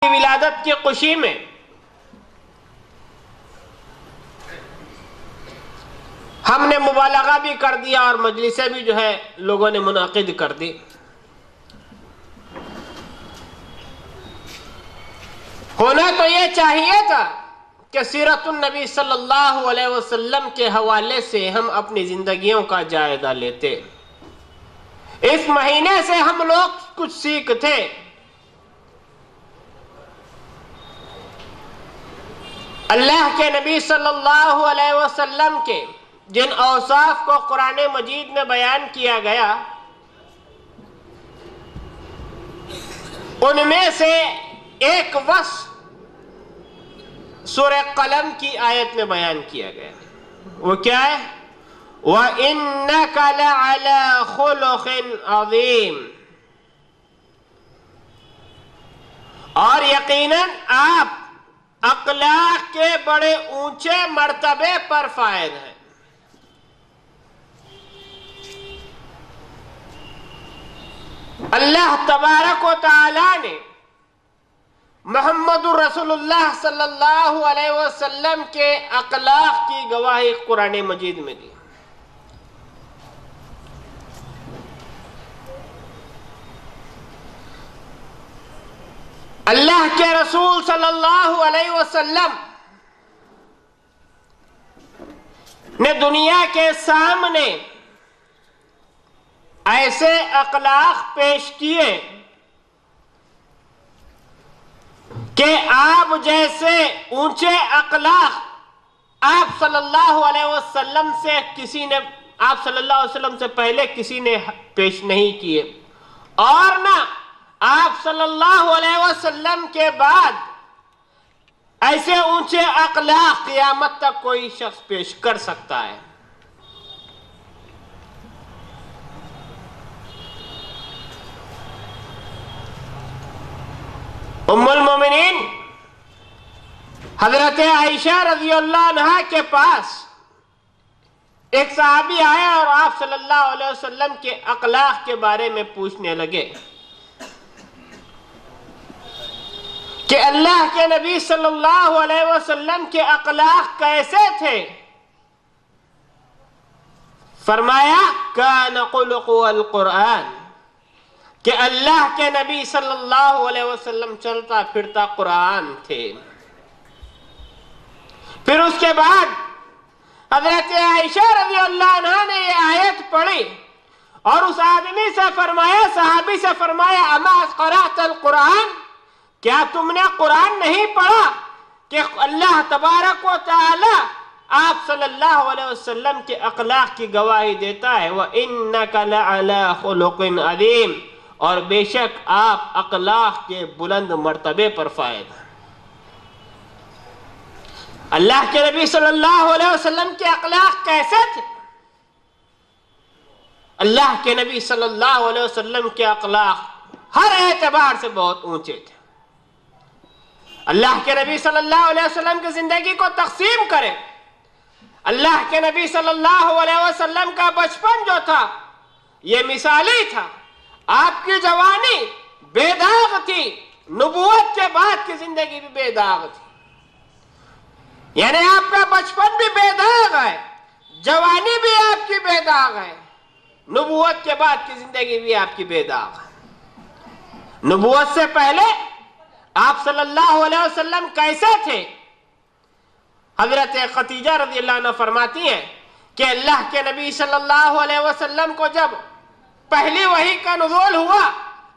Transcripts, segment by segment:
ولادت کی خوشی میں ہم نے مبالغہ بھی کر دیا اور مجلسیں بھی جو ہے لوگوں نے منعقد کر دی. ہونا تو یہ چاہیے تھا کہ سیرت النبی صلی اللہ علیہ وسلم کے حوالے سے ہم اپنی زندگیوں کا جائزہ لیتے. اس مہینے سے ہم لوگ کچھ سیکھتے. اللہ کے نبی صلی اللہ علیہ وسلم کے جن اوصاف کو قرآن مجید میں بیان کیا گیا ان میں سے ایک وصف سورہ قلم کی آیت میں بیان کیا گیا. وہ کیا ہے؟ وَإِنَّكَ لَعَلَى خُلُقٍ عَظِيمٍ. اور یقیناً آپ اخلاق کے بڑے اونچے مرتبے پر فائز ہیں. اللہ تبارک و تعالی نے محمد رسول اللہ صلی اللہ علیہ وسلم کے اخلاق کی گواہی قرآن مجید میں دی. اللہ کے رسول صلی اللہ علیہ وسلم نے دنیا کے سامنے ایسے اخلاق پیش کیے کہ آپ جیسے اونچے اخلاق آپ صلی اللہ علیہ وسلم سے آپ صلی اللہ علیہ وسلم سے پہلے کسی نے پیش نہیں کیے، اور نہ آپ صلی اللہ علیہ وسلم کے بعد ایسے اونچے اخلاق قیامت تک کوئی شخص پیش کر سکتا ہے. ام المومنین حضرت عائشہ رضی اللہ عنہا کے پاس ایک صحابی آیا اور آپ صلی اللہ علیہ وسلم کے اخلاق کے بارے میں پوچھنے لگے کہ اللہ کے نبی صلی اللہ علیہ وسلم کے اخلاق کیسے تھے؟ فرمایا کان خلقہ القرآن، کہ اللہ کے نبی صلی اللہ علیہ وسلم چلتا پھرتا قرآن تھے. پھر اس کے بعد حضرت عائشہ رضی اللہ عنہ نے یہ آیت پڑھی اور اس آدمی سے فرمایا، صحابی سے فرمایا اما قرأت القرآن، کیا تم نے قرآن نہیں پڑھا کہ اللہ تبارک و تعالی آپ صلی اللہ علیہ وسلم کے اخلاق کی گواہی دیتا ہے وَإِنَّكَ لَعَلَى خُلُقٍ عَظِيمٍ، اور بے شک آپ اخلاق کے بلند مرتبے پر فائز ہیں. اللہ کے نبی صلی اللہ علیہ وسلم کے اخلاق کیسے تھے؟ اللہ کے نبی صلی اللہ علیہ وسلم کے اخلاق ہر اعتبار سے بہت اونچے تھے. اللہ کے نبی صلی اللہ علیہ وسلم کی زندگی کو تقسیم کریں. اللہ کے نبی صلی اللہ علیہ وسلم کا بچپن جو تھا یہ مثالی تھا. آپ کی جوانی بے داغ تھی، نبوت کے بعد کی زندگی بھی بے داغ تھی. یعنی آپ کا بچپن بھی بے داغ ہے، جوانی بھی آپ کی بے داغ ہے، نبوت کے بعد کی زندگی بھی آپ کی بے داغ ہے. نبوت سے پہلے آپ صلی اللہ علیہ وسلم کیسے تھے؟ حضرت خدیجہ رضی اللہ عنہ فرماتی ہیں کہ اللہ کے نبی صلی اللہ علیہ وسلم کو جب پہلی وحی کا نزول ہوا،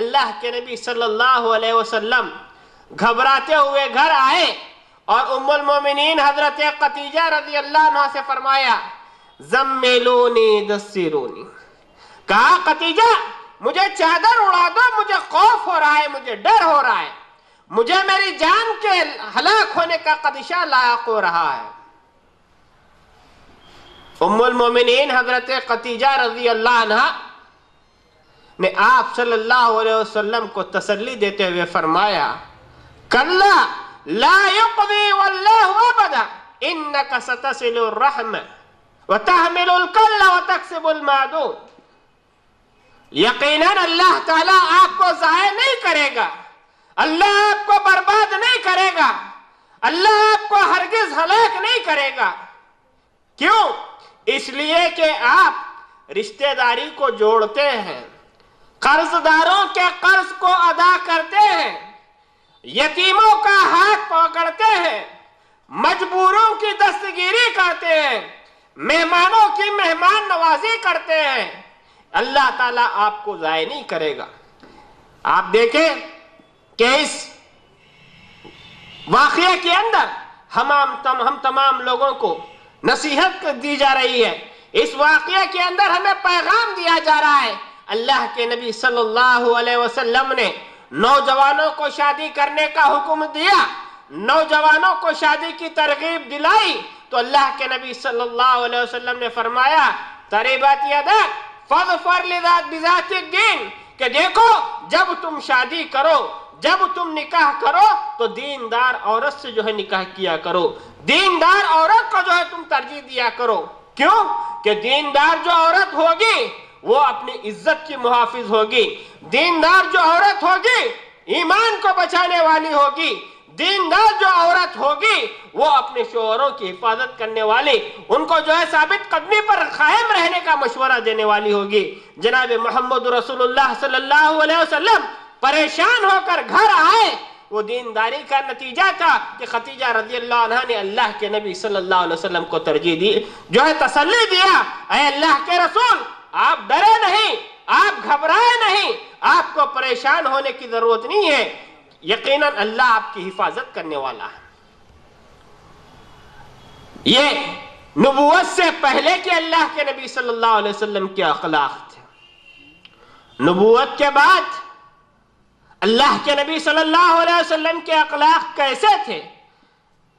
اللہ کے نبی صلی اللہ علیہ وسلم گھبراتے ہوئے گھر آئے اور ام المومنین حضرت خدیجہ رضی اللہ عنہ سے فرمایا زملونی دسرونی، کہا خدیجہ مجھے چادر اڑا دو، مجھے خوف ہو رہا ہے، مجھے ڈر ہو رہا ہے، مجھے میری جان کے ہلاک ہونے کا خدشہ لاحق ہو رہا ہے. ام المومنین حضرت خدیجہ رضی اللہ عنہ نے آپ صلی اللہ علیہ وسلم کو تسلی دیتے ہوئے فرمایا کلا لا یقضی واللہ ابدا انک ستصل الرحم وتحمل الکل وتکسب المعدوم، یقیناً اللہ تعالیٰ آپ کو ضائع نہیں کرے گا، اللہ آپ کو برباد نہیں کرے گا، اللہ آپ کو ہرگز ہلاک نہیں کرے گا۔ کیوں؟ اس لیے کہ آپ رشتہ داری کو جوڑتے ہیں، قرض داروں کے قرض کو ادا کرتے ہیں، یتیموں کا ہاتھ پکڑتے ہیں، مجبوروں کی دستگیری کرتے ہیں، مہمانوں کی مہمان نوازی کرتے ہیں۔ اللہ تعالیٰ آپ کو ضائع نہیں کرے گا۔ آپ دیکھیں کہ اس واقعے کے اندر ہم تمام لوگوں کو نصیحت دی جا رہی ہے، اس واقعے کے اندر ہمیں پیغام دیا جا رہا ہے۔ اللہ کے نبی صلی اللہ علیہ وسلم نے نوجوانوں کو شادی کرنے کا حکم دیا، نوجوانوں کو شادی کی ترغیب دلائی، تو اللہ کے نبی صلی اللہ علیہ وسلم نے فرمایا تریبت یدک فاظفر بذات الدین، کہ دیکھو جب تم شادی کرو، جب تم نکاح کرو تو دیندار عورت سے جو ہے نکاح کیا کرو، دیندار عورت کو جو ہے تم ترجیح دیا کرو۔ کیوں؟ کہ دیندار جو عورت ہوگی وہ اپنی عزت کی محافظ ہوگی، دیندار جو عورت ہوگی ایمان کو بچانے والی ہوگی، دیندار جو عورت ہوگی وہ اپنے شوہروں کی حفاظت کرنے والی، ان کو جو ہے ثابت قدمی پر قائم رہنے کا مشورہ دینے والی ہوگی۔ جناب محمد رسول اللہ صلی اللہ علیہ وسلم پریشان ہو کر گھر آئے، وہ دینداری کا نتیجہ تھا کہ خدیجہ رضی اللہ عنہ نے اللہ کے نبی صلی اللہ علیہ وسلم کو ترجیح دی، جو ہے تسلی دیا، اے اللہ کے رسول آپ ڈرے نہیں، آپ گھبرائے نہیں، آپ کو پریشان ہونے کی ضرورت نہیں ہے، یقیناً اللہ آپ کی حفاظت کرنے والا ہے۔ یہ نبوت سے پہلے کے اللہ کے نبی صلی اللہ علیہ وسلم کے اخلاق تھے۔ نبوت کے بعد اللہ کے نبی صلی اللہ علیہ وسلم کے اخلاق کیسے تھے؟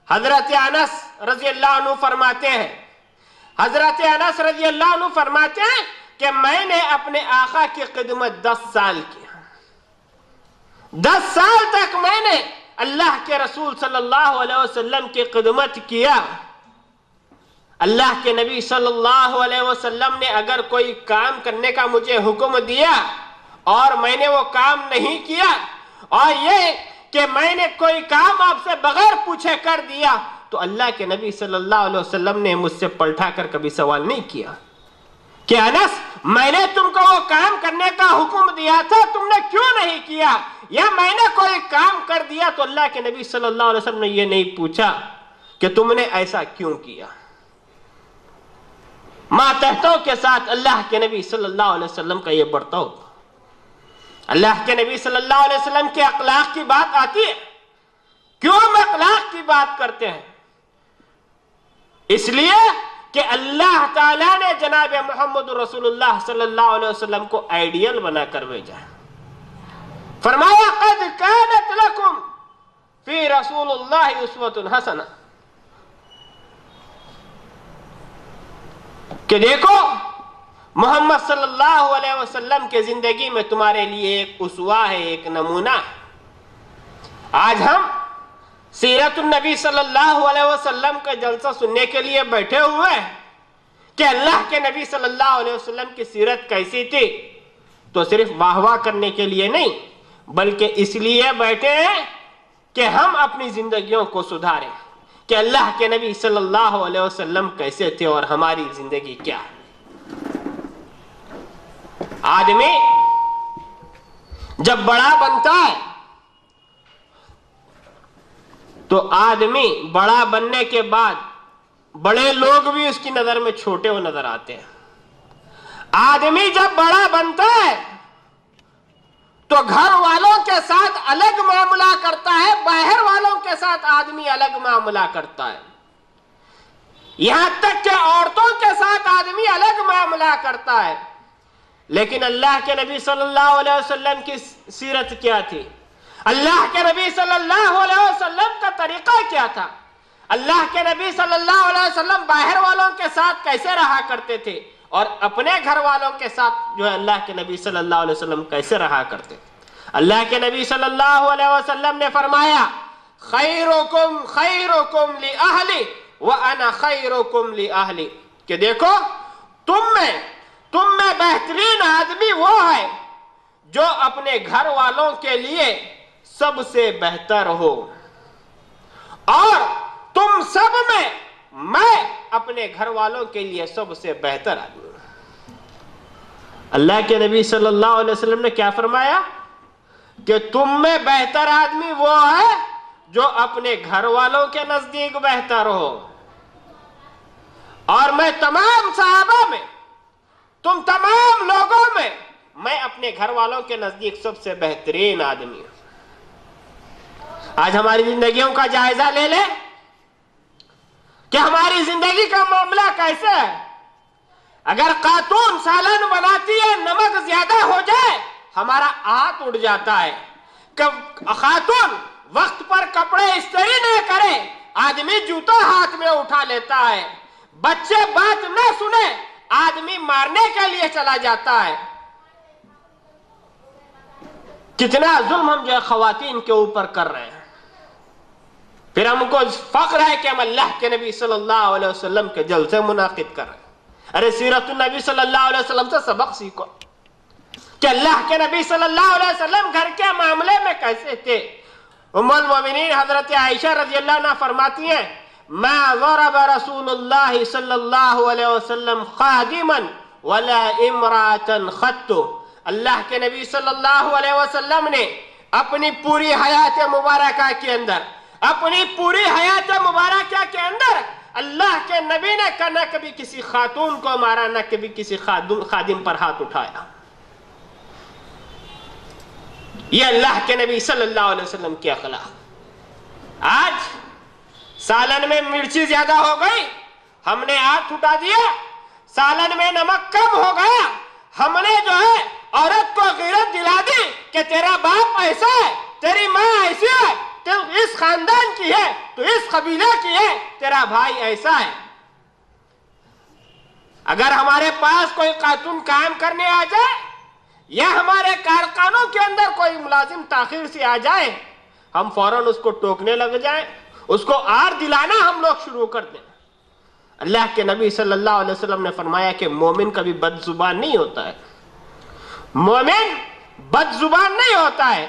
حضرت انس رضی اللہ عنہ فرماتے ہیں، حضرت انس رضی اللہ عنہ فرماتے ہیں کہ میں نے اپنے آقا کی خدمت 10 سال کی، 10 سال تک میں نے اللہ کے رسول صلی اللہ علیہ وسلم کی خدمت کیا۔ اللہ کے نبی صلی اللہ علیہ وسلم نے اگر کوئی کام کرنے کا مجھے حکم دیا اور میں نے وہ کام نہیں کیا، اور یہ کہ میں نے کوئی کام آپ سے بغیر پوچھے کر دیا، تو اللہ کے نبی صلی اللہ علیہ وسلم نے مجھ سے پلٹا کر کبھی سوال نہیں کیا کہ انس میں نے تم کو وہ کام کرنے کا حکم دیا تھا تم نے کیوں نہیں کیا، یا میں نے کوئی کام کر دیا تو اللہ کے نبی صلی اللہ علیہ وسلم نے یہ نہیں پوچھا کہ تم نے ایسا کیوں کیا۔ ماتحتوں کے ساتھ اللہ کے نبی صلی اللہ علیہ وسلم کا یہ برتاؤ۔ اللہ کے نبی صلی اللہ علیہ وسلم کے اخلاق کی بات آتی ہے، کیوں ہم اخلاق کی بات کرتے ہیں؟ اس لیے کہ اللہ تعالیٰ نے جناب محمد رسول اللہ صلی اللہ علیہ وسلم کو آئیڈیل بنا کر بھیجا ہے۔ فرمایا قد کانت لکم فی رسول اللہ اسوۃ حسنہ، کہ دیکھو محمد صلی اللہ علیہ وسلم کے زندگی میں تمہارے لیے ایک اسوہ ہے، ایک نمونہ ہے۔ آج ہم سیرت النبی صلی اللہ علیہ وسلم کا جلسہ سننے کے لیے بیٹھے ہوئے ہیں کہ اللہ کے نبی صلی اللہ علیہ وسلم کی سیرت کیسی تھی، تو صرف واہ واہ کرنے کے لیے نہیں بلکہ اس لیے بیٹھے ہیں کہ ہم اپنی زندگیوں کو سدھاریں کہ اللہ کے نبی صلی اللہ علیہ وسلم کیسے تھے اور ہماری زندگی کیا ہے۔ آدمی جب بڑا بنتا ہے تو آدمی بڑا بننے کے بعد بڑے لوگ بھی اس کی نظر میں چھوٹے وہ نظر آتے ہیں۔ آدمی جب بڑا بنتا ہے تو گھر والوں کے ساتھ الگ معاملہ کرتا ہے، باہر والوں کے ساتھ آدمی الگ معاملہ کرتا ہے، یہاں تک کہ عورتوں کے ساتھ آدمی الگ معاملہ کرتا ہے۔ لیکن اللہ کے نبی صلی اللہ علیہ وسلم کی سیرت کیا تھی؟ اللہ کے نبی صلی اللہ علیہ وسلم کا طریقہ کیا تھا؟ اللہ کے نبی صلی اللہ علیہ وسلم باہر والوں کے ساتھ کیسے رہا کرتے تھے اور اپنے گھر والوں کے ساتھ جو ہے اللہ کے نبی صلی اللہ علیہ وسلم کیسے رہا کرتے تھے؟ اللہ کے نبی صلی اللہ علیہ وسلم نے فرمایا خیرکم خیرکم لأہلی وَأَنَا خَيْرُكُمْ لِأَهْلِ، کہ دیکھو تم میں بہترین آدمی وہ ہے جو اپنے گھر والوں کے لیے سب سے بہتر ہو، اور تم سب میں میں اپنے گھر والوں کے لیے سب سے بہتر آدمی ہوں۔ اللہ کے نبی صلی اللہ علیہ وسلم نے کیا فرمایا کہ تم میں بہتر آدمی وہ ہے جو اپنے گھر والوں کے نزدیک بہتر ہو، اور میں تمام صحابہ میں، تم تمام لوگوں میں اپنے گھر والوں کے نزدیک سب سے بہترین آدمی ہوں۔ آج ہماری زندگیوں کا جائزہ لے لیں کہ ہماری زندگی کا معاملہ کیسے ہے۔ اگر خاتون سالن بناتی ہے، نمک زیادہ ہو جائے، ہمارا ہاتھ اٹھ جاتا ہے۔ کہ خاتون وقت پر کپڑے استری نہ کرے، آدمی جوتا ہاتھ میں اٹھا لیتا ہے۔ بچے بات نہ سنے، آدمی مارنے کے لیے چلا جاتا ہے۔ کتنا ظلم ہم جو ہے خواتین کے اوپر کر رہے ہیں۔ پھر ہم کو فخر ہے کہ ہم اللہ کے نبی صلی اللہ علیہ وسلم کے جلسے منعقد کر رہے ہیں۔ ارے سیرت النبی صلی اللہ علیہ وسلم سے سبق سیکھو کہ اللہ کے نبی صلی اللہ علیہ وسلم گھر کے معاملے میں کیسے تھے۔ ام المومنین حضرت عائشہ رضی اللہ عنہ فرماتی ہیں، ما ضرب رسول اللہ صلی اللہ علیہ وسلم خادما ولا امرأة خط۔ اللہ کے نبی صلی اللہ علیہ وسلم نے اپنی پوری حیات مبارکہ کے اندر، اپنی پوری حیات مبارکہ کے اندر اللہ کے نبی نے نہ کبھی کسی خاتون کو مارا، نہ کبھی کسی خادم پر ہاتھ اٹھایا۔ یہ اللہ کے نبی صلی اللہ علیہ وسلم کی اخلاق۔ آج سالن میں مرچی زیادہ ہو گئی، ہم نے ہاتھ اٹھا دیا۔ سالن میں نمک کم ہو گیا، ہم نے جو ہے عورت کو غیرت دلا دی کہ تیرا باپ ایسا ہے، تیری ماں ایسی ہے، تو اس خاندان کی ہے، تو اس قبیلہ کی ہے، تیرا بھائی ایسا ہے۔ اگر ہمارے پاس کوئی خاتون کام کرنے آ جائے، یا ہمارے کارخانوں کے اندر کوئی ملازم تاخیر سے آ جائے، ہم فوراً اس کو ٹوکنے لگ جائیں، اس کو آر دلانا ہم لوگ شروع کر دیں۔ اللہ کے نبی صلی اللہ علیہ وسلم نے فرمایا کہ مومن کبھی بد زبان نہیں ہوتا ہے، مومن بد زبان نہیں ہوتا ہے۔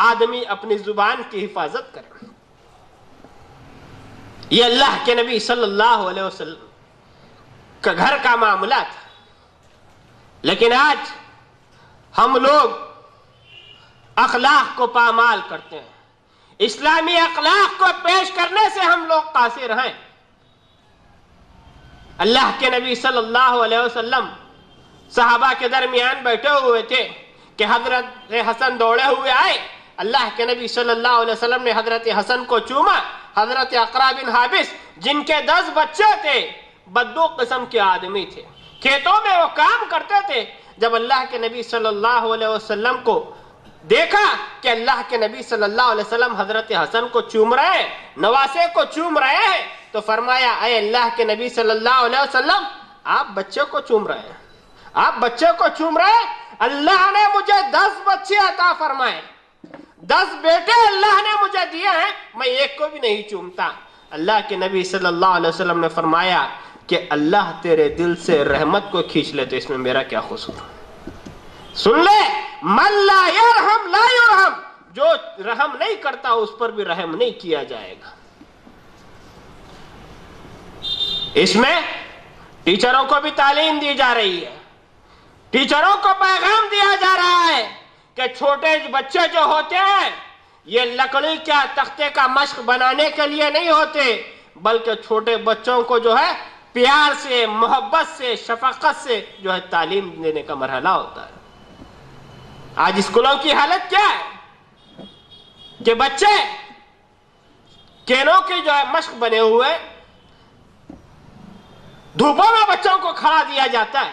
آدمی اپنی زبان کی حفاظت کرے۔ یہ اللہ کے نبی صلی اللہ علیہ وسلم کا گھر کا معاملہ تھا۔ لیکن آج ہم لوگ اخلاق کو پامال کرتے ہیں، اسلامی اخلاق کو پیش کرنے سے ہم لوگ قاصر ہیں۔ اللہ کے نبی صلی اللہ علیہ وسلم صحابہ کے درمیان بیٹھے ہوئے تھے کہ حضرت حسن دوڑے ہوئے آئے۔ اللہ کے نبی صلی اللہ علیہ وسلم نے حضرت حسن کو چوما۔ حضرت اقرا بن حابس جن کے 10 بچے تھے، بدو قسم کے آدمی تھے، کھیتوں میں وہ کام کرتے تھے۔ جب اللہ کے نبی صلی اللہ علیہ وسلم کو دیکھا کہ اللہ کے نبی صلی اللہ علیہ وسلم حضرت حسن کو چوم رہے ہیں، نواسے کو چوم رہے ہیں، تو فرمایا، اے اللہ کے نبی صلی اللہ علیہ وسلم، آپ بچے کو چوم رہے ہیں، آپ بچے کو چوم رہے ہیں؟ اللہ نے مجھے 10 بچے عطا فرمائے، 10 بیٹے اللہ نے مجھے دیے ہیں، میں ایک کو بھی نہیں چومتا۔ اللہ کے نبی صلی اللہ علیہ وسلم نے فرمایا کہ اللہ تیرے دل سے رحمت کو کھینچ لے تو اس میں میرا کیا قصور؟ سن لے، من لا یرحم لا یرحم، جو رحم نہیں کرتا اس پر بھی رحم نہیں کیا جائے گا۔ اس میں ٹیچروں کو بھی تعلیم دی جا رہی ہے، ٹیچروں کو پیغام دیا جا رہا ہے کہ چھوٹے بچے جو ہوتے ہیں یہ لکڑی کا تختے کا مشق بنانے کے لیے نہیں ہوتے، بلکہ چھوٹے بچوں کو جو ہے پیار سے، محبت سے، شفقت سے جو ہے تعلیم دینے کا مرحلہ ہوتا ہے۔ آج اسکولوں کی حالت کیا ہے کہ بچے کینوں کی جو ہے مشق بنے ہوئے، دھوپوں میں بچوں کو کھڑا دیا جاتا ہے،